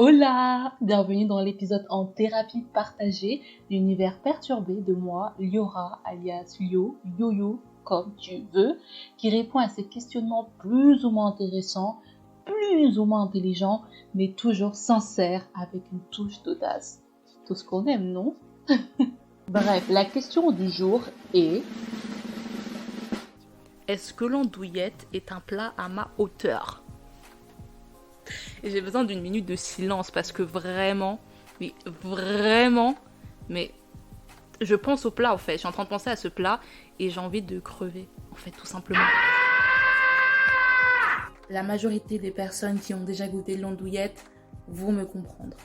Hola! Bienvenue dans l'épisode en thérapie partagée, l'univers perturbé de moi, Liora, alias Lio, Yo-Yo, comme tu veux, qui répond à ces questionnements plus ou moins intéressants, plus ou moins intelligents, mais toujours sincères avec une touche d'audace. Tout ce qu'on aime, non? Bref, la question du jour est... Est-ce que l'andouillette est un plat à ma hauteur? Et j'ai besoin d'une minute de silence parce que vraiment, mais je pense au plat en fait. Je suis en train de penser à ce plat et j'ai envie de crever, en fait, tout simplement. La majorité des personnes qui ont déjà goûté de l'andouillette vont me comprendre.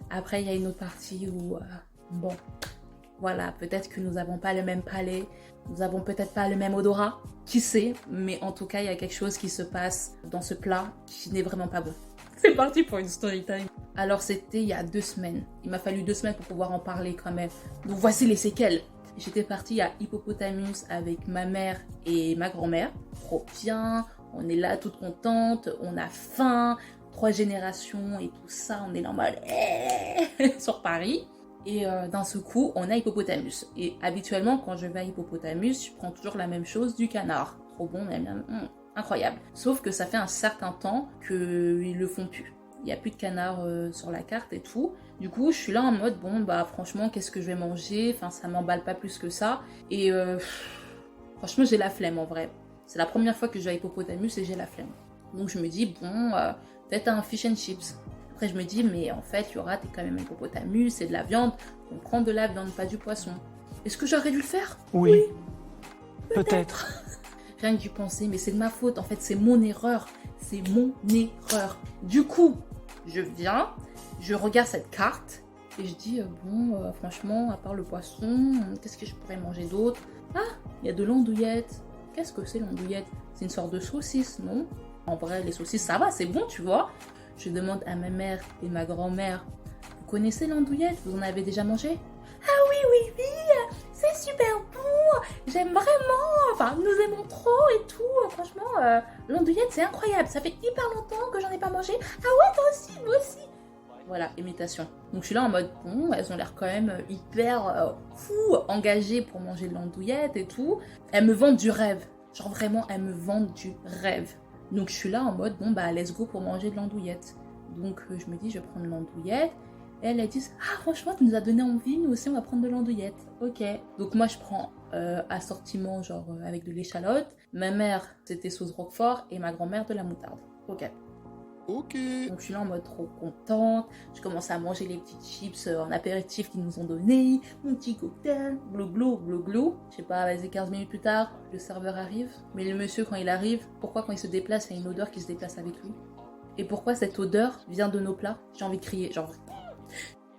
Après, il y a une autre partie où, voilà, peut-être que nous n'avons pas le même palais, nous n'avons peut-être pas le même odorat, qui sait, mais en tout cas, il y a quelque chose qui se passe dans ce plat qui n'est vraiment pas bon. C'est parti pour une story time. Alors c'était il y a 2 semaines. Il m'a fallu 2 semaines pour pouvoir en parler quand même. Donc voici les séquelles. J'étais partie à Hippopotamus avec ma mère et ma grand-mère. Trop bien, on est là toute contente, on a faim, 3 générations et tout ça, on est là en mode sur Paris. Et d'un seul coup, on a Hippopotamus. Et habituellement, quand je vais à Hippopotamus, je prends toujours la même chose, du canard. Trop bon, incroyable. Sauf que ça fait un certain temps qu'ils le font plus. Il n'y a plus de canard sur la carte et tout. Du coup, je suis là en mode, franchement, qu'est-ce que je vais manger? Enfin, ça m'emballe pas plus que ça. Et franchement, j'ai la flemme en vrai. C'est la première fois que je vais à Hippopotamus et j'ai la flemme. Donc je me dis, peut-être un fish and chips. Après, je me dis, mais en fait, Yora, t'es quand même un hippopotamus, c'est de la viande. On prend de la viande, pas du poisson. Est-ce que j'aurais dû le faire? Oui. Peut-être. Rien que d'y penser, mais c'est de ma faute. En fait, c'est mon erreur. C'est mon erreur. Du coup, je viens, je regarde cette carte et je dis, franchement, à part le poisson, qu'est-ce que je pourrais manger d'autre? Ah, il y a de l'andouillette. Qu'est-ce que c'est l'andouillette? C'est une sorte de saucisse, non? En vrai, les saucisses, ça va, c'est bon, tu vois. Je demande à ma mère et ma grand-mère, vous connaissez l'andouillette? Vous en avez déjà mangé? Ah oui, c'est super bon, j'aime vraiment, enfin nous aimons trop et tout, franchement, l'andouillette c'est incroyable, ça fait hyper longtemps que j'en ai pas mangé. Ah ouais, moi aussi. Voilà, imitation. Donc je suis là en mode, elles ont l'air quand même hyper engagées pour manger de l'andouillette et tout. Elles me vendent du rêve, genre vraiment elles me vendent du rêve. Donc je suis là en mode, let's go pour manger de l'andouillette. Donc je me dis, je vais prendre l'andouillette. Et elles disent, ah franchement, tu nous as donné envie, nous aussi on va prendre de l'andouillette. Ok. Donc moi je prends assortiment genre avec de l'échalote. Ma mère c'était sauce roquefort et ma grand-mère de la moutarde. Ok. Donc je suis là en mode trop contente. Je commence à manger les petites chips en apéritif qu'ils nous ont donné. Mon petit cocktail, glou. Je sais pas, vas-y 15 minutes plus tard, le serveur arrive. Mais le monsieur quand il arrive, pourquoi quand il se déplace, il y a une odeur qui se déplace avec lui? Et pourquoi cette odeur vient de nos plats? J'ai envie de crier, genre...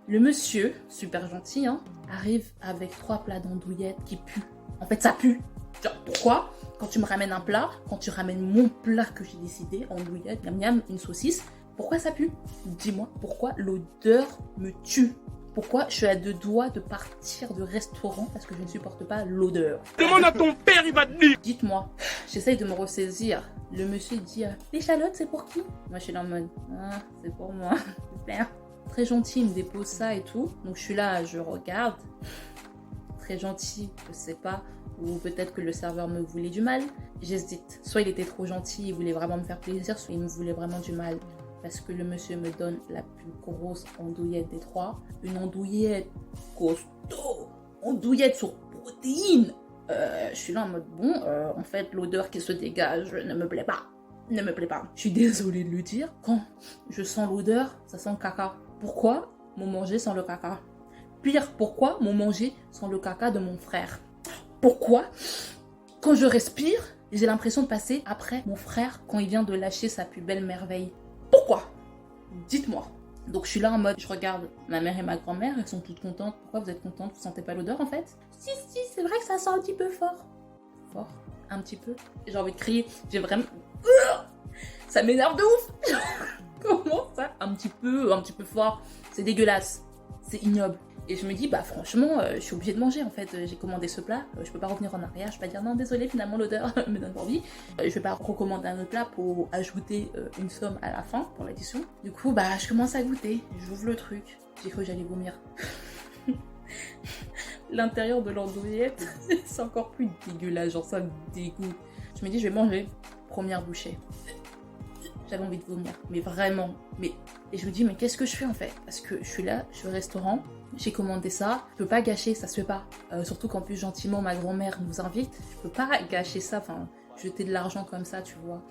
Le monsieur, super gentil, arrive avec 3 plats d'andouillettes qui puent. En fait, ça pue. Genre, pourquoi? Quand tu me ramènes un plat, quand tu ramènes mon plat que j'ai décidé, andouillette, miam, une saucisse, pourquoi ça pue? Dis-moi, pourquoi l'odeur me tue? Pourquoi je suis à 2 doigts de partir de restaurant parce que je ne supporte pas l'odeur? Demande à ton père, il va te dire. Dites-moi, j'essaye de me ressaisir. Le monsieur dit, l'échalote, c'est pour qui? Moi, je suis là en mode, c'est pour moi. Super. Très gentil, il me dépose ça et tout. Donc je suis là, je regarde. Très gentil, je sais pas. Ou peut-être que le serveur me voulait du mal. J'hésite. Soit il était trop gentil, il voulait vraiment me faire plaisir, soit il me voulait vraiment du mal. Parce que le monsieur me donne la plus grosse andouillette des 3. Une andouillette costaud. Andouillette sur protéines. Je suis là en mode, en fait, l'odeur qui se dégage ne me plaît pas. Ne me plaît pas. Je suis désolée de le dire. Quand je sens l'odeur, ça sent le caca. Pourquoi mon manger sans le caca? Pire, pourquoi mon manger sans le caca de mon frère? Pourquoi quand je respire, j'ai l'impression de passer après mon frère quand il vient de lâcher sa plus belle merveille? Pourquoi? Dites-moi. Donc je suis là en mode, je regarde ma mère et ma grand-mère, elles sont toutes contentes. Pourquoi vous êtes contentes? Vous sentez pas l'odeur en fait? Si, c'est vrai que ça sent un petit peu fort. Fort? Un petit peu? J'ai envie de crier. J'ai vraiment... Ça m'énerve de ouf. Comment ça? Un petit peu fort. C'est dégueulasse. C'est ignoble. Et je me dis, bah franchement, je suis obligée de manger en fait. J'ai commandé ce plat, je peux pas revenir en arrière, je peux pas dire non, désolé, finalement l'odeur me donne pas envie. Je vais pas recommander un autre plat pour ajouter une somme à la fin pour l'addition. Du coup, bah je commence à goûter, j'ouvre le truc. J'ai cru que j'allais vomir. L'intérieur de l'andouillette, c'est encore plus dégueulasse, genre ça me dégoûte. Je me dis, je vais manger. Première bouchée. J'avais envie de vomir, mais vraiment. Et je me dis, mais qu'est-ce que je fais en fait? Parce que je suis là, je suis au restaurant, j'ai commandé ça, je peux pas gâcher, ça se fait pas. Surtout qu'en plus, gentiment, ma grand-mère nous invite, je peux pas gâcher ça, enfin, jeter de l'argent comme ça, tu vois.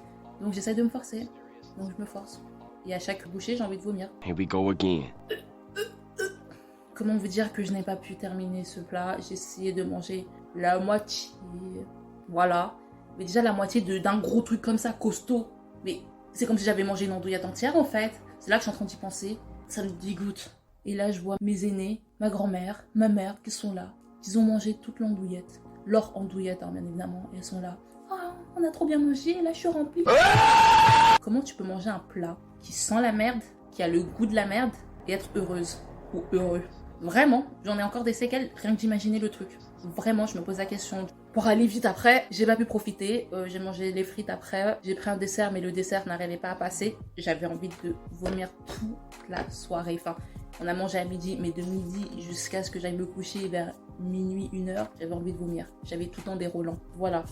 Donc j'essaie de me forcer, donc je me force. Et à chaque bouchée, j'ai envie de vomir. Here we go again. Comment vous dire que je n'ai pas pu terminer ce plat? J'ai essayé de manger la moitié, voilà. Mais déjà la moitié d'un gros truc comme ça, costaud. Mais c'est comme si j'avais mangé une andouillette entière en fait. C'est là que je suis en train d'y penser. Ça me dégoûte. Et là je vois mes aînés, ma grand-mère, ma mère qui sont là. Ils ont mangé toute l'andouillette. Leur andouillette hein, bien évidemment. Et elles sont là. Oh, on a trop bien mangé, là je suis remplie. Comment tu peux manger un plat qui sent la merde, qui a le goût de la merde et être heureuse ou heureux? Vraiment, j'en ai encore des séquelles, rien que d'imaginer le truc. Vraiment, je me pose la question. Pour aller vite après, j'ai pas pu profiter. J'ai mangé les frites après. J'ai pris un dessert, mais le dessert n'arrivait pas à passer. J'avais envie de vomir toute la soirée. Enfin, on a mangé à midi, mais de midi jusqu'à ce que j'aille me coucher vers minuit, 1h, j'avais envie de vomir. J'avais tout en déroulant. Voilà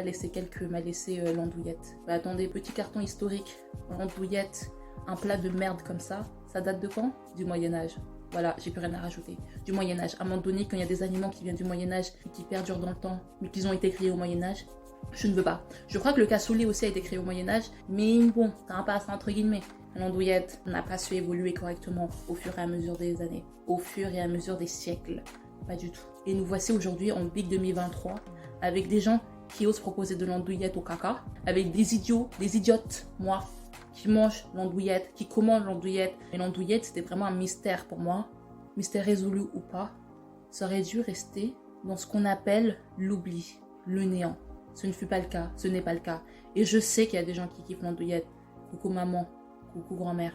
les séquelles que m'a laissé l'andouillette. Bah, attendez, petit carton historique. L'andouillette, un plat de merde comme ça date de quand? Du Moyen-Âge. Voilà, j'ai plus rien à rajouter. Du Moyen-Âge. À un moment donné, quand il y a des aliments qui viennent du Moyen-Âge et qui perdurent dans le temps, mais qu'ils ont été créés au Moyen-Âge, je ne veux pas. Je crois que le cassoulet aussi a été créé au Moyen-Âge, mais bon, c'est un passe entre guillemets. L'andouillette n'a pas su évoluer correctement au fur et à mesure des années, au fur et à mesure des siècles. Pas du tout. Et nous voici aujourd'hui en Big 2023 avec des gens qui osent proposer de l'andouillette au caca, avec des idiots, des idiotes, moi, qui mangent l'andouillette, qui commandent l'andouillette. Et l'andouillette, c'était vraiment un mystère pour moi. Mystère résolu ou pas, ça aurait dû rester dans ce qu'on appelle l'oubli, le néant. Ce ne fut pas le cas, ce n'est pas le cas. Et je sais qu'il y a des gens qui kiffent l'andouillette. Coucou maman, coucou grand-mère,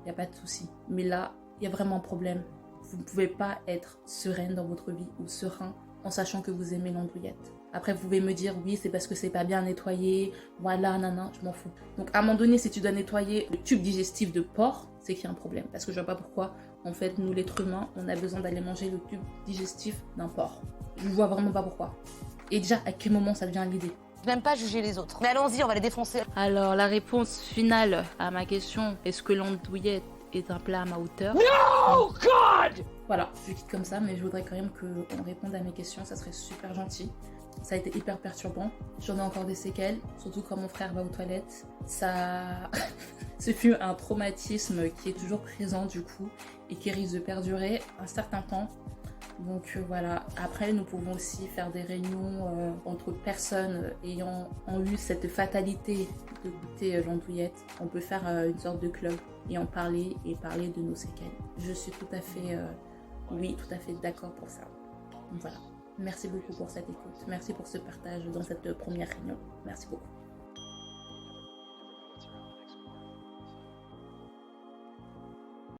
il n'y a pas de souci. Mais là, il y a vraiment un problème. Vous ne pouvez pas être sereine dans votre vie ou serein en sachant que vous aimez l'andouillette. Après, vous pouvez me dire, oui, c'est parce que c'est pas bien nettoyé, voilà, nanana, je m'en fous. Donc, à un moment donné, si tu dois nettoyer le tube digestif de porc, c'est qu'il y a un problème. Parce que je vois pas pourquoi, en fait, nous, l'être humain, on a besoin d'aller manger le tube digestif d'un porc. Je vois vraiment pas pourquoi. Et déjà, à quel moment ça devient l'idée? Même pas juger les autres. Mais allons-y, on va les défoncer. Alors, la réponse finale à ma question, est-ce que l'andouillette est un plat à ma hauteur? Oh God! Voilà, je quitte comme ça, mais je voudrais quand même qu'on réponde à mes questions, ça serait super gentil. Ça a été hyper perturbant. J'en ai encore des séquelles, surtout quand mon frère va aux toilettes. Ça... Ce fut un traumatisme qui est toujours présent du coup et qui risque de perdurer un certain temps. Donc voilà, après nous pouvons aussi faire des réunions entre personnes ayant eu cette fatalité de goûter l'andouillette. On peut faire une sorte de club et en parler et parler de nos séquelles. Je suis tout à fait, tout à fait d'accord pour ça. Donc voilà. Merci beaucoup pour cette écoute. Merci pour ce partage dans cette première réunion. Merci beaucoup.